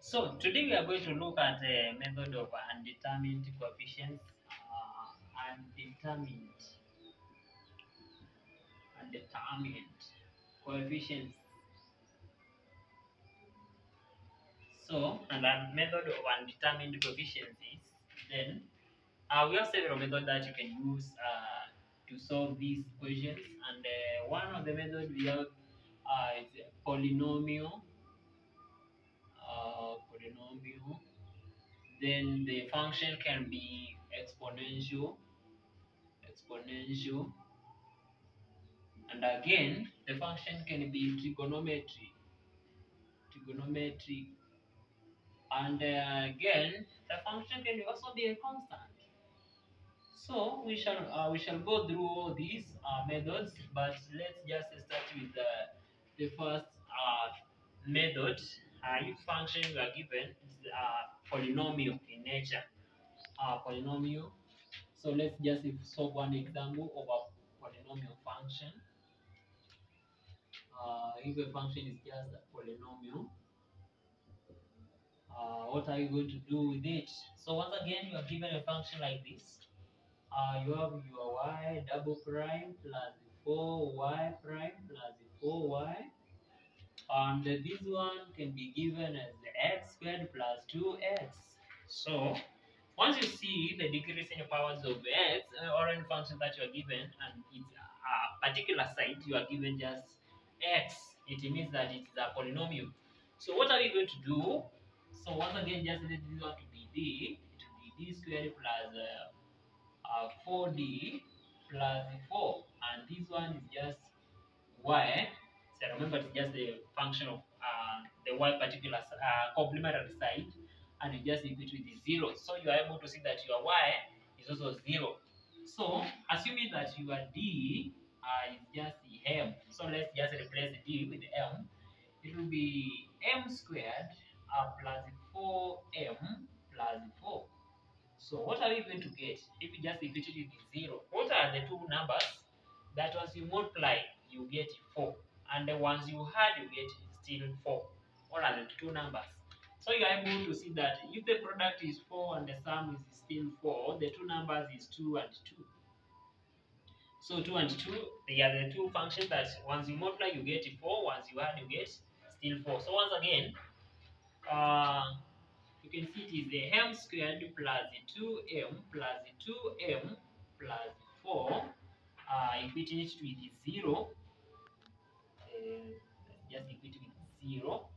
So today we are going to look at the method of undetermined coefficients. Undetermined coefficients. So, and the method of undetermined coefficients is then we have several methods that you can use to solve these equations. And one of the methods we have is polynomial. Polynomial. Then the function can be exponential, and again the function can be trigonometric, and again the function can also be a constant. So we shall go through all these methods, but let's just start with the first method. If function we are given is polynomial in nature, polynomial. So let's just solve one example of a polynomial function. If a function is just a polynomial, what are you going to do with it? So once again, you are given a function like this. You have your y double prime plus 4y prime plus 4y, and this one can be given as the x squared plus 2x. So once you see the decreasing powers of x or any function that you are given, and its particular side you are given just x, it means that it is a polynomial. So what are we going to do? So once again, just let this one to be d. It will be d squared plus 4d plus 4, and this one is just y. So remember, it's just the function of the y particular complementary side, and you just equate with the 0. So you are able to see that your y is also 0. So assuming that your d is just the m, so let's just replace the d with m. It will be m squared plus 4m plus 4. So what are we going to get if you just equate it with 0? What are the two numbers that once you multiply you get 4, and the ones you had you get still 4? What are the two numbers? So you are able to see that if the product is 4 and the sum is still 4, the two numbers is 2 and 2. So 2 and 2, they are the two functions that once you multiply you get 4, once you add you get still 4. So once again, you can see it is the m squared plus 2m plus 2m plus 4, equating it with 0. Just equate with 0.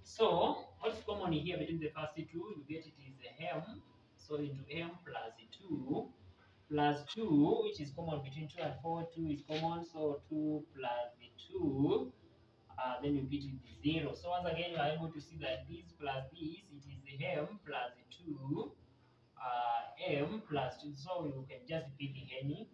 So what's common here between the first two? You get it is m. So into m plus 2 plus 2, which is common between 2 and 4. 2 is common, so 2 plus 2. Then you get it is 0. So once again, you are able to see that this plus this, it is the m plus 2, m plus 2. So you can just repeat the any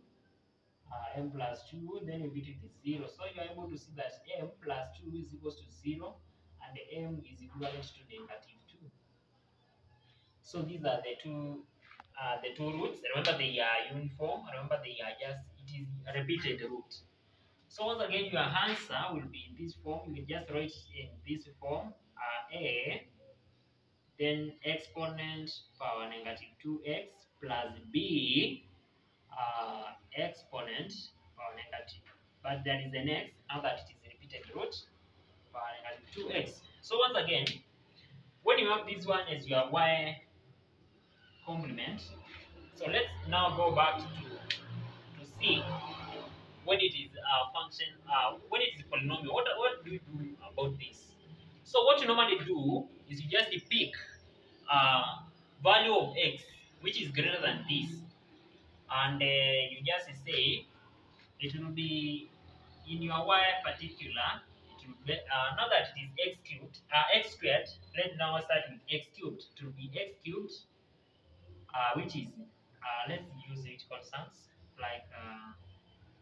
m plus 2, then you get it is 0. So you are able to see that m plus 2 is equals to 0, and m is equivalent to negative 2. So these are the two roots. Remember they are uniform. Remember they are just, it is a repeated root. So once again, your answer will be in this form. You can just write in this form, a, then exponent power negative 2x plus b, exponent power negative. But there is an x, now that it is a repeated root, power negative 2x. So once again, when you have this one as your y complement, so let's now go back to see when it is a function, when it is a polynomial, what do you do about this? So what you normally do is you just pick value of x which is greater than this, and you just say it will be in your y particular. It will be now that it is x cubed, x squared. Let's now start with x cubed. It will be x cubed, which is let's use it constants like.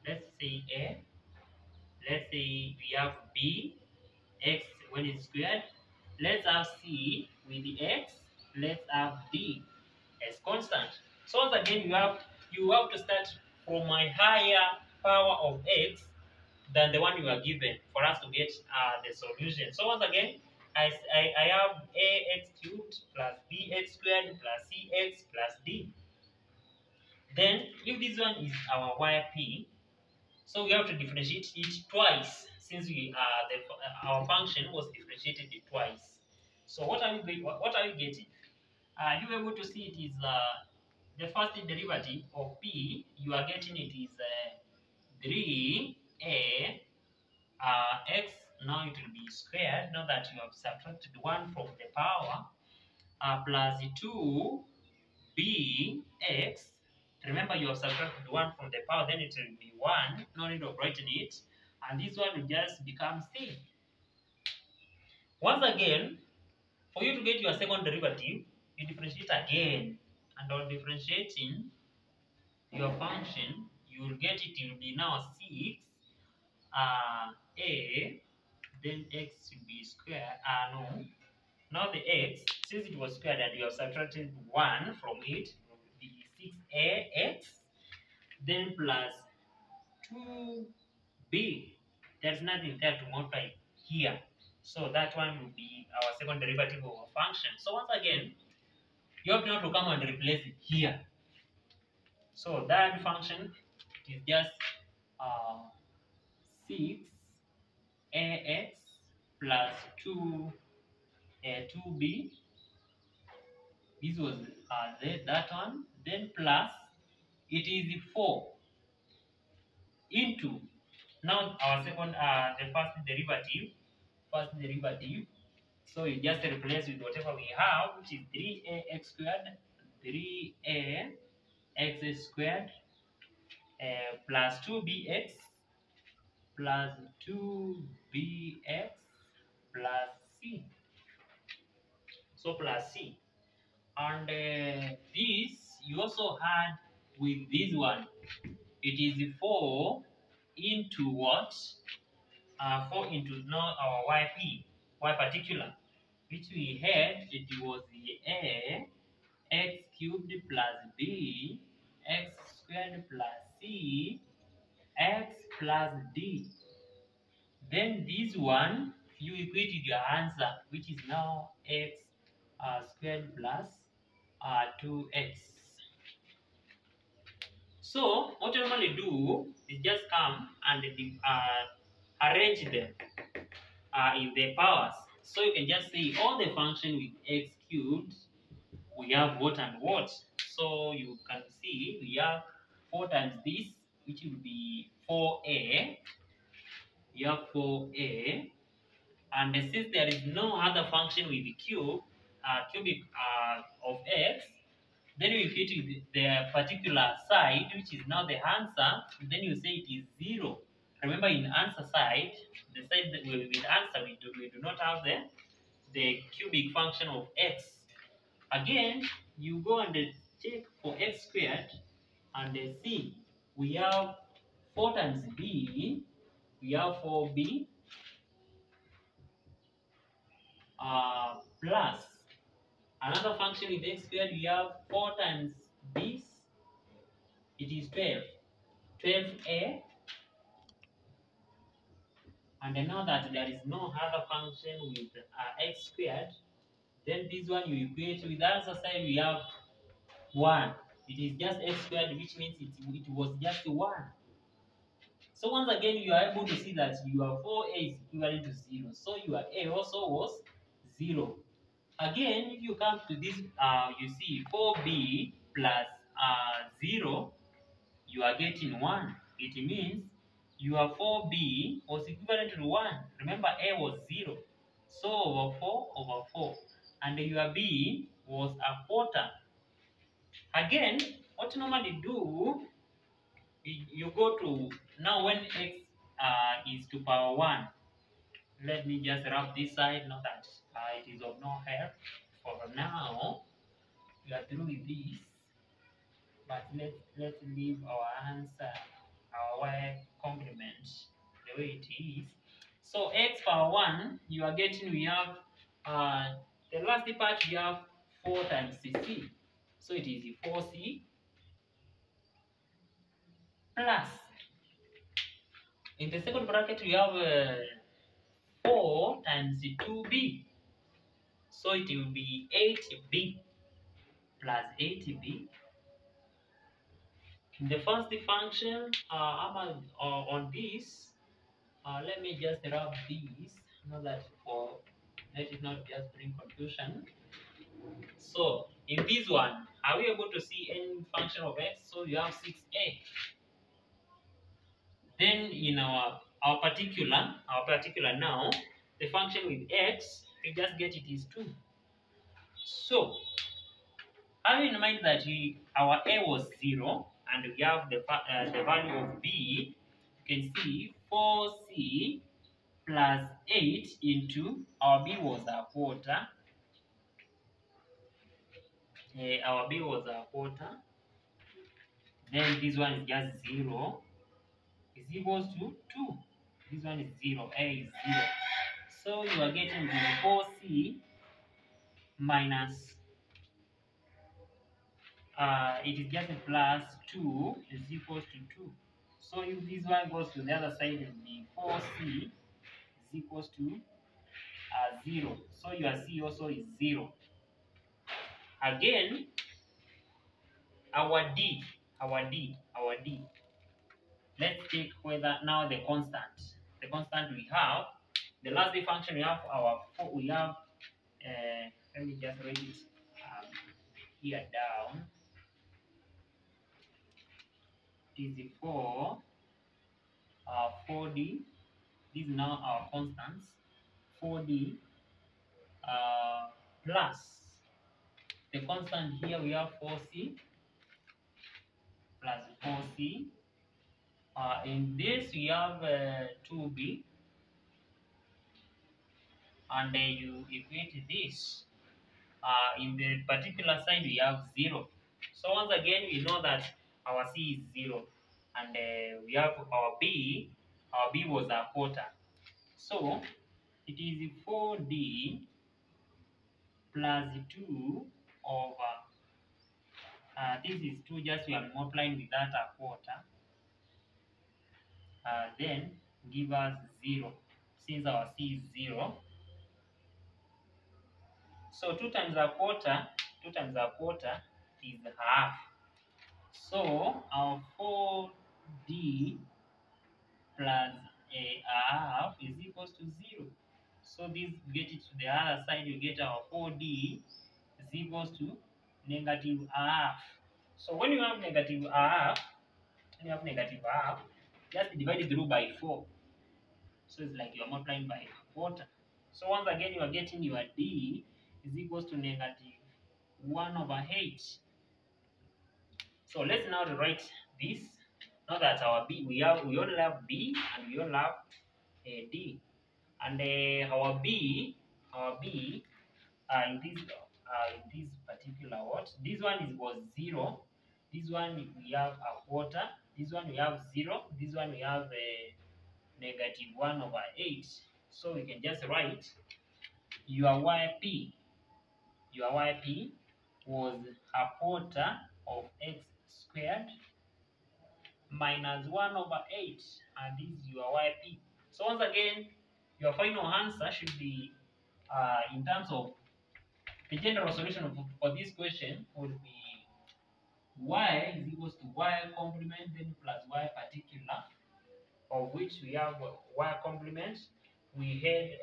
Let's say a, let's say we have b, x when it's squared. Let's have c with the x, let's have d as constant. So once again, you have to start from a higher power of x than the one you are given for us to get the solution. So once again, I have ax cubed plus bx squared plus cx plus d. Then if this one is our yp, so we have to differentiate it twice since our function was differentiated twice. So what are we getting? You able to see it is the first derivative of p. You are getting it is 3a x. Now it will be squared. Now that you have subtracted 1 from the power, plus 2bx. Remember, you have subtracted 1 from the power, then it will be 1. No need of writing it. And this one will just become c. Once again, for you to get your second derivative, you differentiate again. And on differentiating your function, you will get it will be now 6 a, then x will be squared. No. Now the x, since it was squared and you have subtracted 1 from it, will be 6ax, then plus 2b. There's nothing there to multiply here. So that one will be our second derivative of our function. So once again, you have now to come and replace it here. So that function is just 6ax plus 2b. This was that one. Then plus it is 4 into now our second the first derivative. So you just replace with whatever we have, which is 3ax squared, 3ax squared plus 2bx plus 2bx plus c. So plus c. And this you also had with this one. It is 4 into what? 4 into now our y particular, which we had, it was the a x cubed plus b x squared plus c x plus d. Then this one you equate with your answer, which is now x squared plus 2x. So what you normally do is just come and arrange them in the powers. So you can just say all the function with x cubed, we have what and what. So you can see we have 4 times this, which will be 4a. You have 4a, and since there is no other function with the cubic of x, then you fit with the particular side, which is now the answer. Then you say it is 0. Remember, in answer side, the side that with answer we do not have the cubic function of x. Again, you go and check for x squared and see we have 4 times b, we have 4b plus another function with x squared, we have 4 times this, it is 12a. And now that there is no other function with x squared, then this one you equate with the answer side, we have 1. It is just x squared, which means it was just 1. So once again, you are able to see that your 4a is equivalent to 0. So your a also was 0. Again, if you come to this, you see 4b plus 0, you are getting 1. It means your 4b was equivalent to 1. Remember, a was 0. So over 4 over 4. And your b was a quarter. Again, what you normally do, you go to, now when x is to power 1, let me just wrap this side, not that it is of no help. For now, we are through with this, but let's leave our answer, our y complement the way it is. So x power 1, you are getting, we have the last part, we have 4 times c. So it is 4c plus, in the second bracket we have 4 times 2b. So it will be 8b plus 8b. The first function on this, let me just rub this, know that for let it not just bring confusion. So in this one, are we able to see any function of x? So you have 6a. Then in our particular now, the function with x, we just get it is 2. So having in mind that our a was 0 and we have the value of b, you can see 4c plus 8 into our b was a quarter. Our b was a quarter. Then this one is just 0 is equals to 2. This one is 0. A is 0. So you are getting the 4c minus it is just a plus 2 is equals to 2. So if this one goes to the other side, it will be 4c is equals to 0. So your c also is 0. Again, our d. Let's take whether now the constant. The constant we have, the last function we have we have. Let me just write it here down. Is the 4d. This is now our constants. 4d plus the constant here we have 4c plus 4c. In this we have 2b, and you equate this. In the particular side we have 0. So once again we know that our c is 0, and we have our b. Our b was a quarter. So it is 4d plus 2 over this is 2, just we are multiplying with that a quarter, then give us 0 since our c is 0. So 2 times a quarter is half. So our 4d plus a half is equals to 0. So this get it to the other side, you get our 4d is equals to negative half. So when you have negative half, just divide it through by 4. So it's like you're multiplying by a quarter. So once again you are getting your d is equals to negative 1 over 8. So let's now rewrite this. Now that our b, we only have b and we only have d, and our b in this particular what, this one was 0, this one we have a quarter, this one we have 0, this one we have a negative 1 over 8. So we can just write your yp was a quarter of x squared minus 1 over 8, and this is your yp. So once again, your final answer should be in terms of the general solution for this question would be y is equals to y complement then plus y particular, of which we have y complement. We had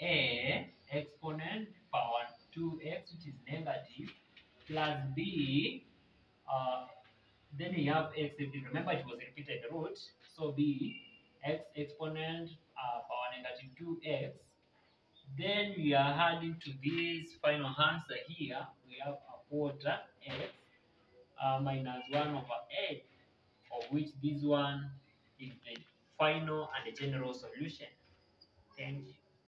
a exponent power 2x, which is negative, plus b. Then we have x. Remember, it was repeated root. So b x exponent power negative 2x. Then we are adding to this final answer here. We have a quarter x minus 1 over 8, of which this one is the final and the general solution. Thank you.